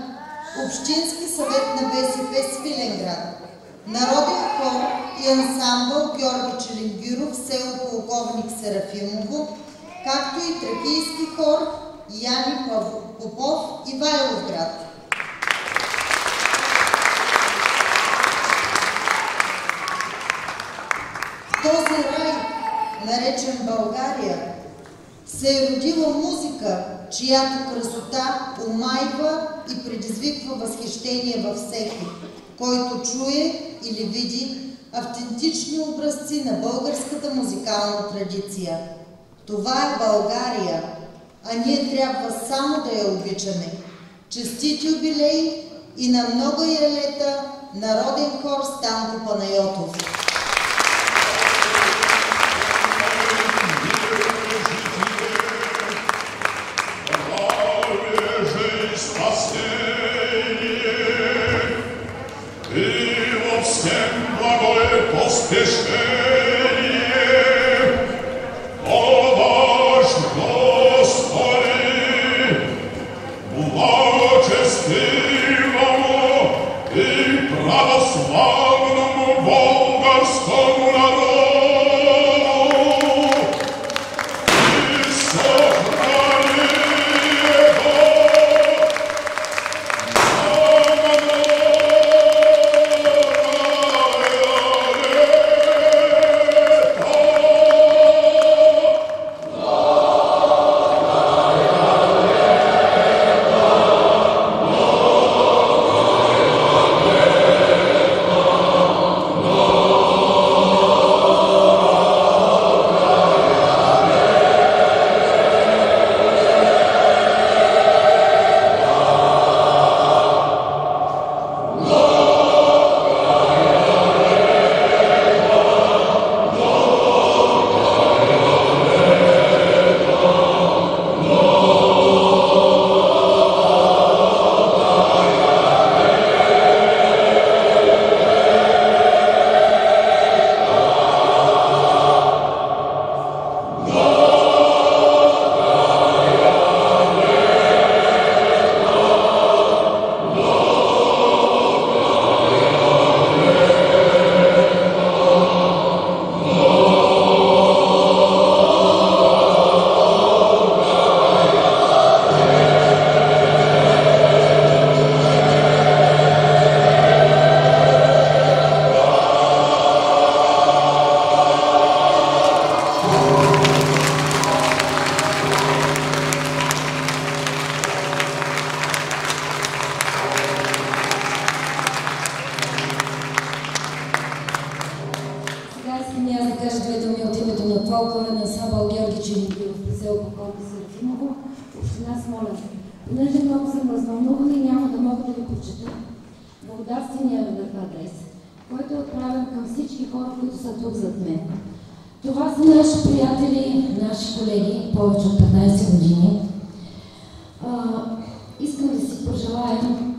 Общински съвет на БСП Свиленград, Народен хор и ансамбъл Георги Челингиров, село Полковник Серафимово, както и Тракийски хор Яни Попов, Ивайловград. В този рай, наречен България, се е родила музика, чиято красота омайва и предизвиква възхищение във всеки, който чуе или види автентични образци на българската музикална традиция. Това е България, а ние трябва само да я обичаме. Честит юбилей и на много ялета народен хор Станко Панайотов. фолклорен ансамбъл Георги Чернигов в поселка Колко Серафимово, община Смолян. Понеже много съм развълнувана и няма да мога да ви прочета благодарствения адрес, който е отправен към всички хора, които са тук зад мен. Това са наши приятели, наши колеги, повече от 15 години. Искам да си пожелаем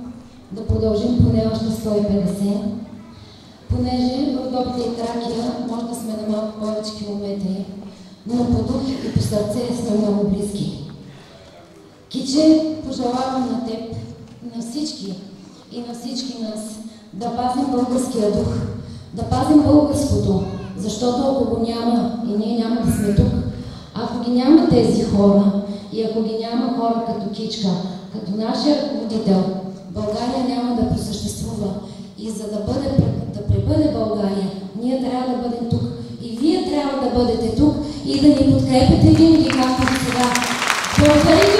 да продължим поне още 150, понеже в Родопите и Тракия може да сме на малко повече километри, но по дух и по сърце сме много близки. Киче, пожелавам на теб, на всички и на всички нас да пазим българския дух, да пазим българското, защото ако го няма и ние няма да сме тук, ако ги няма тези хора и ако ги няма хора като Кичка, като нашия ръководител, България няма да просъществува. И за да пребъде България, ние трябва да бъдем тук. И вие трябва да бъдете тук и да ни подкрепите винаги, както сега. Благодаря.